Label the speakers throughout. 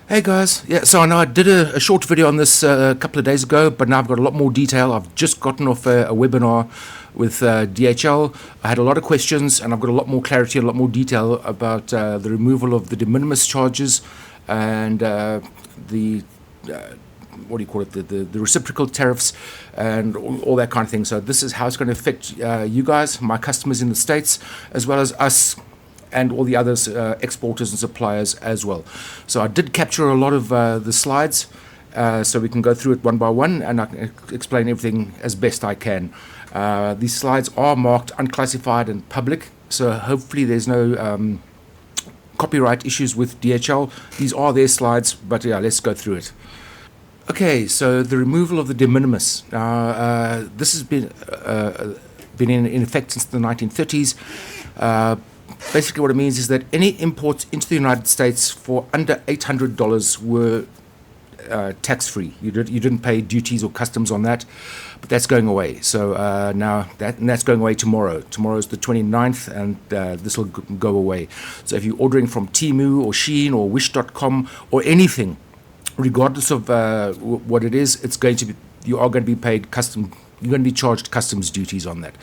Speaker 1: Hey guys, yeah, so I know I did a short video on this a couple of days ago, but now I've got a lot more detail. I've just gotten off a webinar with DHL. I had a lot of questions and I've got a lot more clarity, a lot more detail about the removal of the de minimis charges and the what do you call it, the reciprocal tariffs and all that kind of thing. So this is how it's going to affect you guys, my customers in the States, as well as us and all the others, exporters and suppliers as well. So I did capture a lot of the slides, so we can go through it one by one, and I can explain everything as best I can. These slides are marked unclassified and public, so hopefully there's no copyright issues with DHL. These are their slides, but yeah, let's go through it. Okay, so the removal of the de minimis. This has been in effect since the 1930s. Basically, what it means is that any imports into the United States for under $800 were tax-free. You didn't pay duties or customs on that, but that's going away. So now that's going away tomorrow. Tomorrow's the 29th, and this will go away. So if you're ordering from Temu or Shein or Wish.com or anything, regardless of what it is, you are going to be paid custom. You're going to be charged customs duties on that.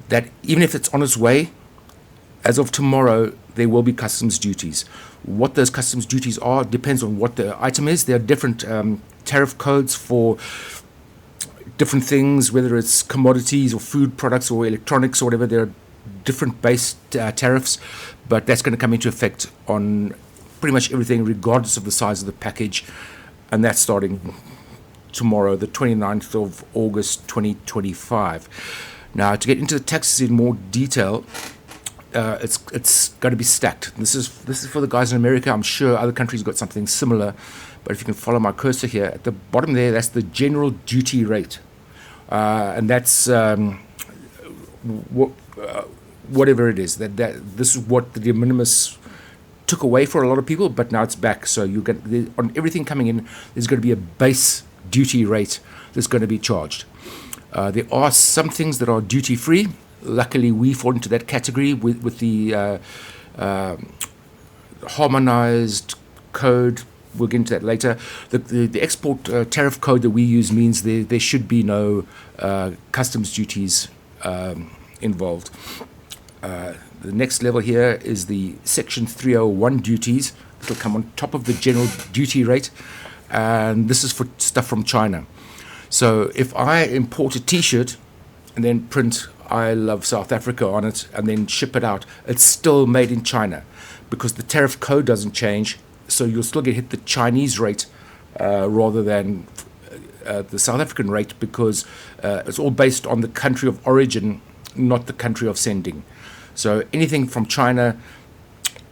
Speaker 1: That even if it's on its way, as of tomorrow, there will be customs duties. What those customs duties are depends on what the item is. There are different tariff codes for different things, whether it's commodities or food products or electronics or whatever. There are different base tariffs, but that's going to come into effect on pretty much everything, regardless of the size of the package, and that's starting tomorrow, the 29th of August 2025. Now, to get into the taxes in more detail, it's going to be stacked. This is for the guys in America. I'm sure other countries got something similar, but if you can follow my cursor here at the bottom there, that's the general duty rate, and that's whatever it is. That this is what the de minimis took away for a lot of people, but now it's back. So you get on everything coming in. There's going to be a base duty rate that's going to be charged. There are some things that are duty-free. Luckily, we fall into that category with the harmonized code. We'll get into that later. The export tariff code that we use means there should be no customs duties involved. The next level here is the Section 301 duties. It'll come on top of the general duty rate, and this is for stuff from China. So if I import a T-shirt and then print "I love South Africa" on it and then ship it out, it's still made in China because the tariff code doesn't change. So you'll still get hit the Chinese rate rather than the South African rate, because it's all based on the country of origin, not the country of sending. So anything from China,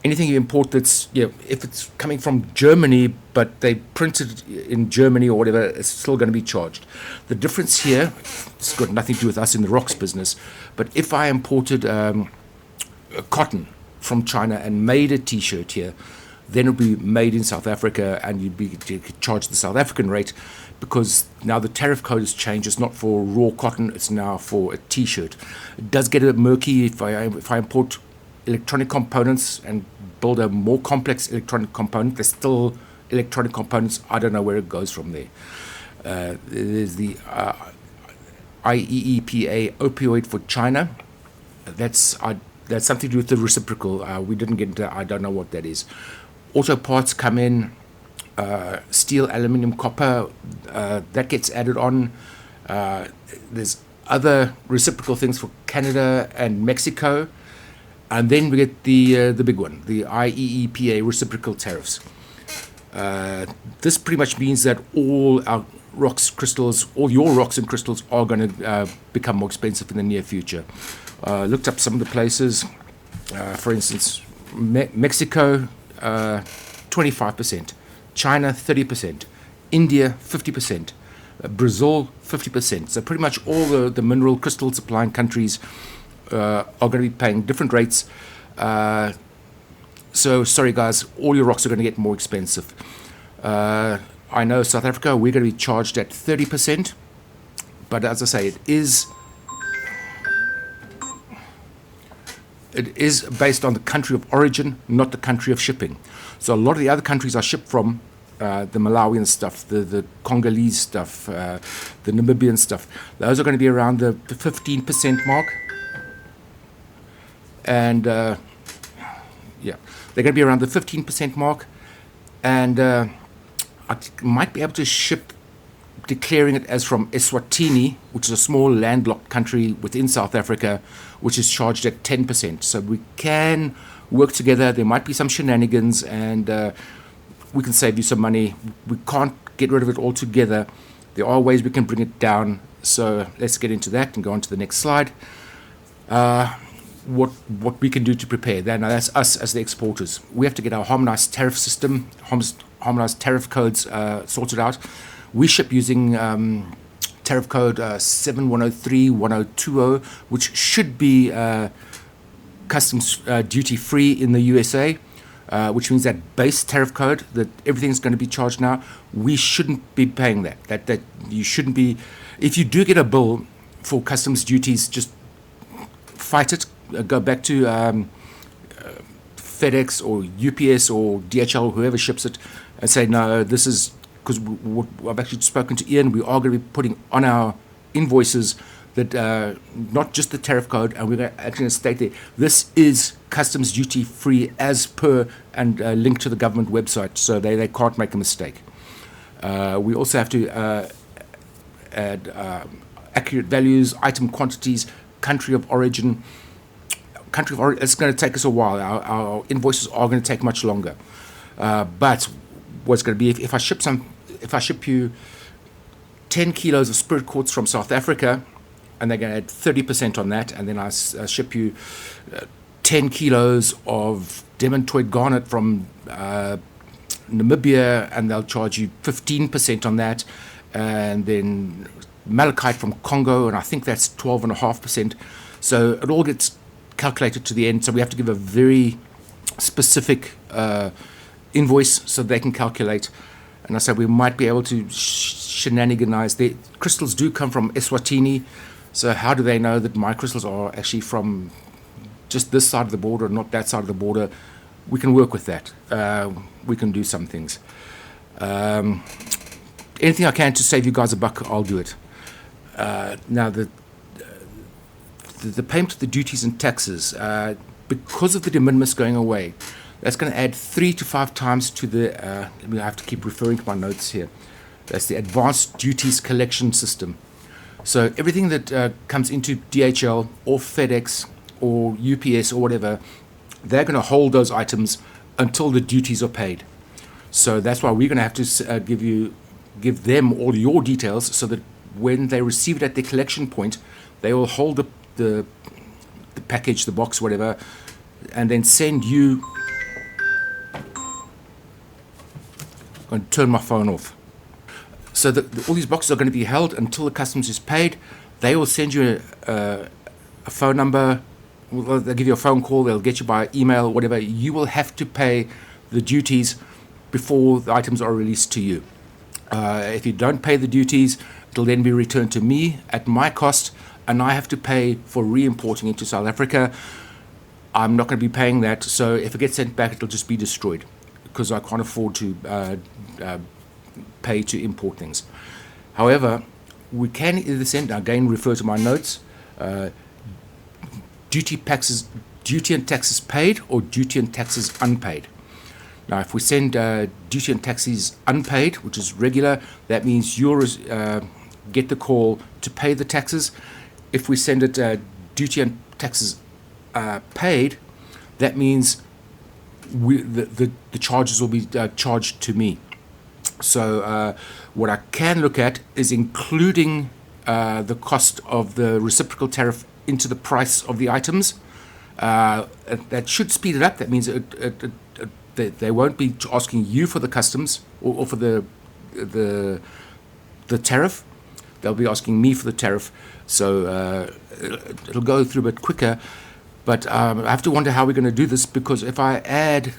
Speaker 1: anything you import that's, if it's coming from Germany, but they printed in Germany or whatever, it's still going to be charged. The difference here, it's got nothing to do with us in the rocks business, but if I imported cotton from China and made a T-shirt here, then it would be made in South Africa and you'd be charged the South African rate, because now the tariff code has changed. It's not for raw cotton, it's now for a T-shirt. It does get a bit murky if I import electronic components and build a more complex electronic component. There's still electronic components. I don't know where it goes from there. There's the IEEPA opioid for China. That's something to do with the reciprocal. We didn't get into. I don't know what that is. Auto parts come in. Steel, aluminium, copper, that gets added on. There's other reciprocal things for Canada and Mexico. And then we get the big one, the IEEPA reciprocal tariffs. This pretty much means that all our rocks, crystals, all your rocks and crystals are going to become more expensive in the near future. Looked up some of the places. For instance, Mexico, 25%. China, 30%. India, 50%. Brazil, 50%. So pretty much all the mineral crystal supplying countries are going to be paying different rates. So sorry guys, all your rocks are going to get more expensive. I know South Africa, we're going to be charged at 30%. But as I say, it is based on the country of origin, not the country of shipping. So a lot of the other countries I ship from, the Malawian stuff, the Congolese stuff, the Namibian stuff, those are going to be around the 15% mark. And yeah, they're going to be around the 15% mark. And I might be able to ship, declaring it as from Eswatini, which is a small landlocked country within South Africa, which is charged at 10%. So we can work together. There might be some shenanigans, and we can save you some money. We can't get rid of it altogether. There are ways we can bring it down. So let's get into that and go on to the next slide. What we can do to prepare. Now that's us as the exporters. We have to get our harmonized tariff system, harmonized tariff codes sorted out. We ship using tariff code 7103-1020, which should be customs duty free in the USA, which means that base tariff code that everything's going to be charged now, we shouldn't be paying that. That you shouldn't be. If you do get a bill for customs duties, just fight it. Go back to FedEx or UPS or DHL, whoever ships it, and say, no, this is, because I've actually spoken to Ian, we are going to be putting on our invoices that not just the tariff code, and we're actually going to state there, this is customs duty free as per, and link to the government website, so they can't make a mistake. We also have to add accurate values, item quantities, country of origin. It's going to take us a while. Our invoices are going to take much longer. But what's going to be, if I ship you 10 kilos of spirit quartz from South Africa, and they're going to add 30% on that, and then I ship you 10 kilos of demantoid garnet from Namibia, and they'll charge you 15% on that, and then malachite from Congo, and I think that's 12.5%. So it all gets calculated to the end, so we have to give a very specific invoice so they can calculate. And I said we might be able to shenaniganize. The crystals do come from Eswatini, so how do they know that my crystals are actually from just this side of the border and not that side of the border? We can work with that. We can do some things. Anything I can to save you guys a buck, I'll do it. Now the payment of the duties and taxes, because of the de minimis going away, that's going to add 3 to 5 times to the, I have to keep referring to my notes here, that's the advanced duties collection system. So everything that comes into DHL or FedEx or UPS or whatever, they're going to hold those items until the duties are paid. So that's why we're going to have to give them all your details, so that when they receive it at their collection point, they will hold the package, the box, whatever, and then send you. I'm going to turn my phone off. So all these boxes are going to be held until the customs is paid. They will send you a phone number. They'll give you a phone call. They'll get you by email, whatever. You will have to pay the duties before the items are released to you. If you don't pay the duties, it'll then be returned to me at my cost, and I have to pay for re-importing into South Africa. I'm not going to be paying that, so if it gets sent back, it'll just be destroyed, because I can't afford to pay to import things. However, we can either send, again refer to my notes, duty and taxes paid or duty and taxes unpaid. Now, if we send duty and taxes unpaid, which is regular, that means you'll get the call to pay the taxes. If we send it duty and taxes paid, that means the charges will be charged to me. So what I can look at is including the cost of the reciprocal tariff into the price of the items. That should speed it up. That means they won't be asking you for the customs or for the tariff. They'll be asking me for the tariff. So it'll go through a bit quicker. But I have to wonder how we're going to do this, because if I add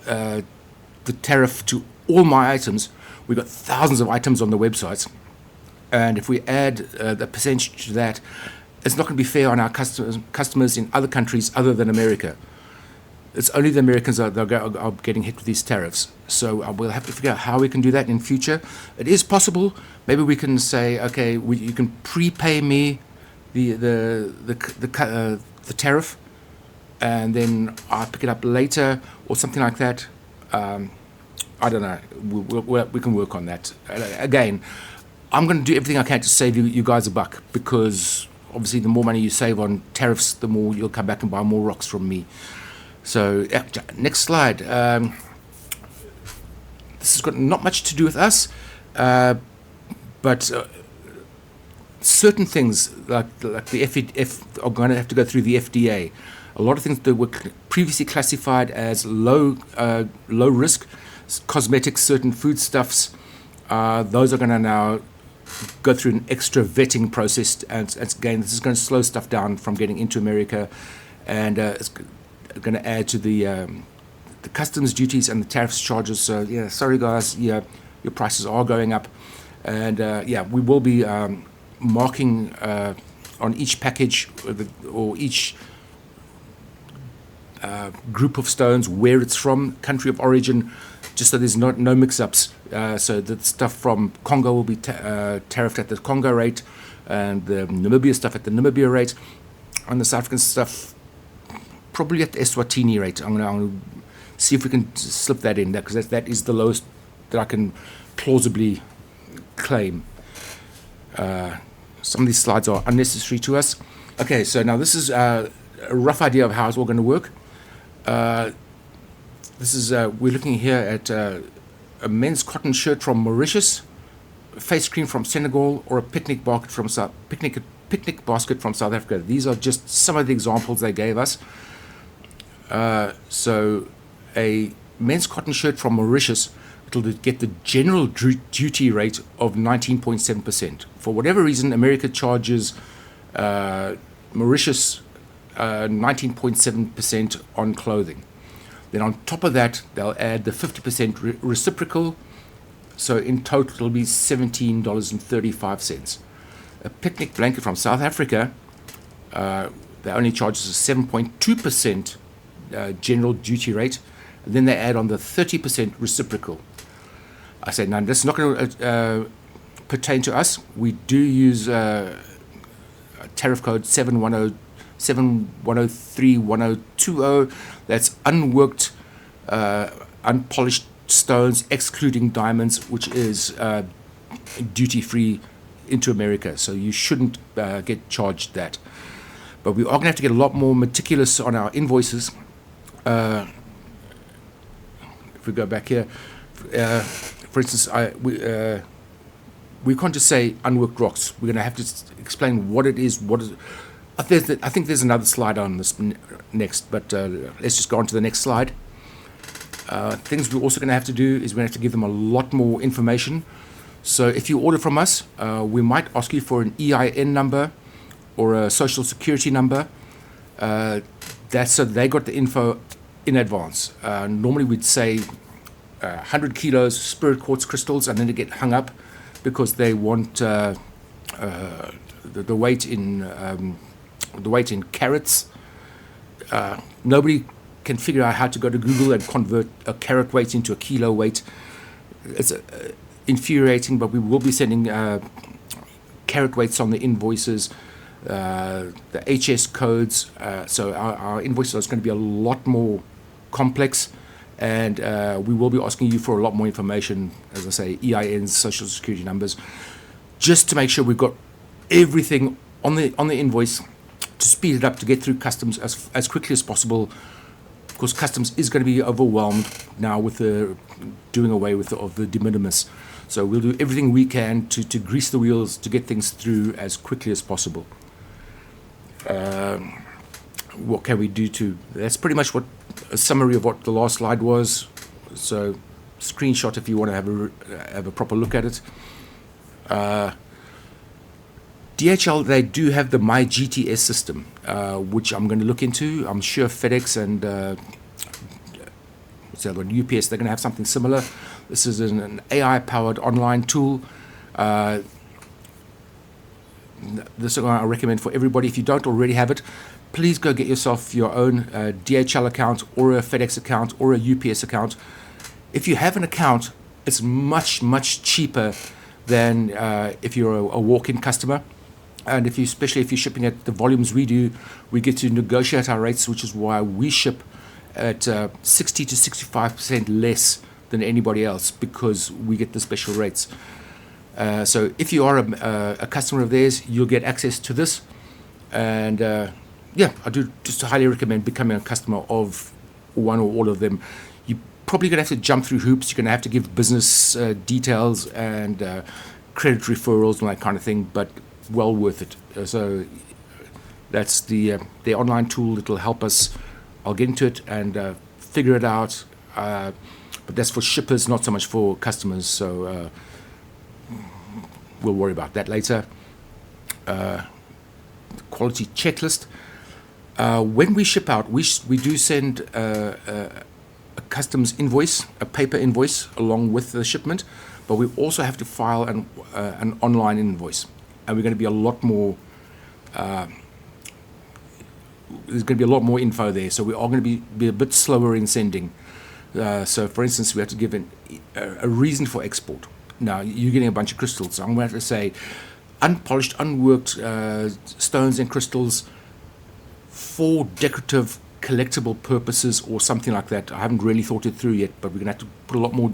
Speaker 1: the tariff to all my items, we've got thousands of items on the websites, and if we add the percentage to that, it's not going to be fair on our customers in other countries other than America. It's only the Americans that are getting hit with these tariffs. So we'll have to figure out how we can do that in future. It is possible. Maybe we can say, okay, you can prepay me the tariff, and then I'll pick it up later or something like that. I don't know. We can work on that. Again, I'm going to do everything I can to save you guys a buck, because obviously the more money you save on tariffs, the more you'll come back and buy more rocks from me. So next slide. This has got not much to do with us, but certain things like the FEF are going to have to go through the FDA. A lot of things that were previously classified as low risk, cosmetics, certain foodstuffs, those are going to now go through an extra vetting process, and again, this is going to slow stuff down from getting into America, and it's going to add to the customs duties and the tariffs charges. So yeah, sorry guys, yeah, your prices are going up, and yeah, we will be marking on each package or each group of stones where it's from, country of origin, just so there's no mix-ups. So the stuff from Congo will be tariffed at the Congo rate, and the Namibia stuff at the Namibia rate, and the South African stuff probably at the Eswatini rate. I'm going to see if we can slip that in there, because that is the lowest that I can plausibly claim. Some of these slides are unnecessary to us. Okay, so now this is a rough idea of how it's all going to work. This is we're looking here at a men's cotton shirt from Mauritius, face cream from Senegal, or a picnic basket from South Africa. These are just some of the examples they gave us. So a men's cotton shirt from Mauritius, it'll get the general duty rate of 19.7%. For whatever reason, America charges Mauritius 19.7% on clothing. Then on top of that, they'll add the 50% reciprocal. So in total, it'll be $17.35. A picnic blanket from South Africa, they only charge us a 7.2% general duty rate. And then they add on the 30% reciprocal. I said, no, that's not going to pertain to us. We do use tariff code 71031031020. That's unworked, unpolished stones, excluding diamonds, which is duty-free into America. So you shouldn't get charged that. But we are going to have to get a lot more meticulous on our invoices. If we go back here, for instance, we can't just say unworked rocks. We're going to have to explain what it is. I think there's another slide on this next, but let's just go on to the next slide. Things we're also going to have to do is we're going to have to give them a lot more information. So if you order from us, we might ask you for an EIN number or a social security number. That's so they got the info in advance. Normally we'd say 100 kilos spirit quartz crystals, and then they get hung up because they want the weight in carats. Nobody can figure out how to go to Google and convert a carat weight into a kilo weight. It's infuriating, but we will be sending carat weights on the invoices, the HS codes. So our invoices are going to be a lot more complex, and we will be asking you for a lot more information, as I say, EINs, social security numbers, just to make sure we've got everything on the invoice to speed it up to get through customs as quickly as possible. Of course, customs is going to be overwhelmed now with the doing away with the de minimis. So we'll do everything we can to grease the wheels to get things through as quickly as possible. What can we do to? That's pretty much what a summary of what the last slide was. So screenshot if you want to have a proper look at it. DHL, they do have the My GTS system, which I'm going to look into. I'm sure FedEx and UPS, they're going to have something similar. This is an AI-powered online tool. this I recommend for everybody. If you don't already have it, please go get yourself your own DHL account or a FedEx account or a UPS account. If you have an account, it's much cheaper than if you're a walk-in customer. And especially if you're shipping at the volumes we do, we get to negotiate our rates, which is why we ship at 60 to 65% less than anybody else, because we get the special rates. So if you are a customer of theirs, you'll get access to this. And yeah, I do just highly recommend becoming a customer of one or all of them. You're probably going to have to jump through hoops. You're going to have to give business details and credit referrals and that kind of thing, but well worth it. So that's the online tool that will help us. I'll get into it and figure it out. But that's for shippers, not so much for customers. So we'll worry about that later. Quality checklist. When we ship out, we do send a customs invoice, a paper invoice, along with the shipment. But we also have to file an online invoice. And we're going to be a lot more, there's going to be a lot more info there. So we are going to be a bit slower in sending. So for instance, we have to give a reason for export. Now, you're getting a bunch of crystals. So I'm going to have to say unpolished, unworked stones and crystals for decorative, collectible purposes or something like that. I haven't really thought it through yet, but we're going to have to put a lot more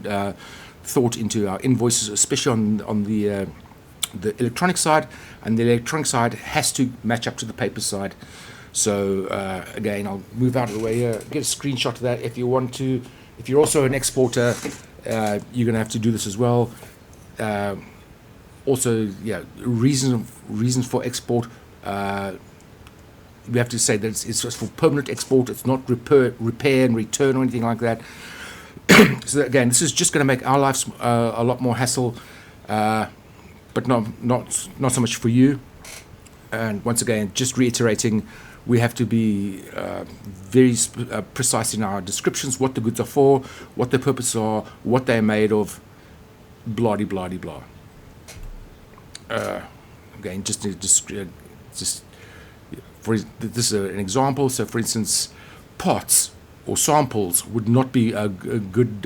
Speaker 1: thought into our invoices, especially on the electronic side, and the electronic side has to match up to the paper side. So again, I'll move out of the way here, get a screenshot of that if you want to. If you're also an exporter, you're going to have to do this as well. Also, yeah, reasons for export. We have to say that it's just for permanent export. It's not repair and return or anything like that. So again, this is just going to make our lives a lot more hassle. But not so much for you. And once again, just reiterating, we have to be very precise in our descriptions, what the goods are for, what their purposes are, what they're made of, blah de blah de blah. Again, just for this is an example. So, for instance, parts or samples would not be good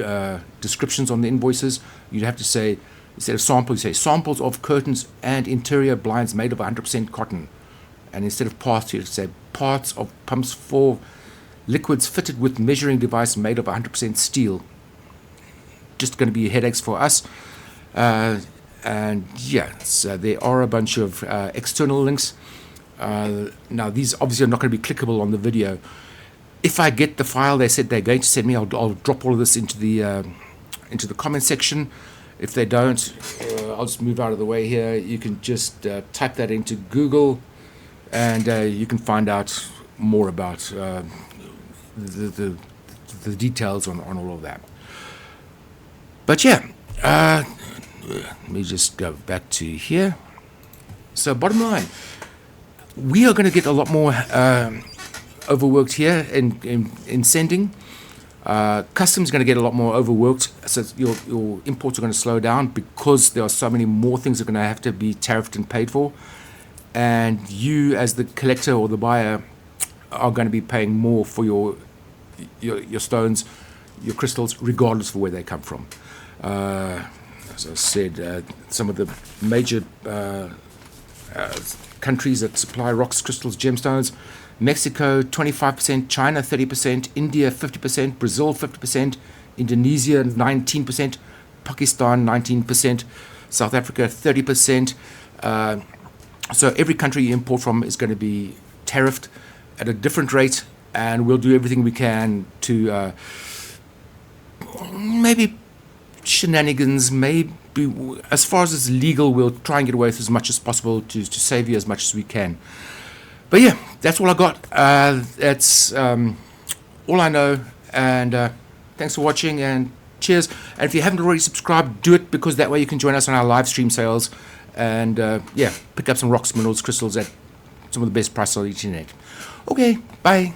Speaker 1: descriptions on the invoices. You'd have to say, instead of samples, you say samples of curtains and interior blinds made of 100% cotton. And instead of parts, you say parts of pumps for liquids fitted with measuring device made of 100% steel. Just going to be headaches for us. And yeah, so there are a bunch of external links. Now, these obviously are not going to be clickable on the video. If I get the file they said they're going to send me, I'll drop all of this into the comment section. If they don't, I'll just move out of the way here. You can just type that into Google, and you can find out more about the details on all of that. But yeah, let me just go back to here. So bottom line, we are going to get a lot more overworked here in sending. Customs is going to get a lot more overworked, so your imports are going to slow down because there are so many more things that are going to have to be tariffed and paid for, and you as the collector or the buyer are going to be paying more for your stones, your crystals, regardless of where they come from. As I said, some of the major countries that supply rocks, crystals, gemstones: Mexico 25%, China 30%, India 50%, Brazil 50%, Indonesia 19%, Pakistan 19%, South Africa 30%. So every country you import from is going to be tariffed at a different rate, and we'll do everything we can to maybe shenanigans, maybe as far as it's legal, we'll try and get away with as much as possible to save you as much as we can. But yeah, that's all I got. That's all I know. And thanks for watching, and cheers. And if you haven't already subscribed, do it, because that way you can join us on our live stream sales. And yeah, pick up some rocks, minerals, crystals at some of the best prices on the internet. Okay, bye.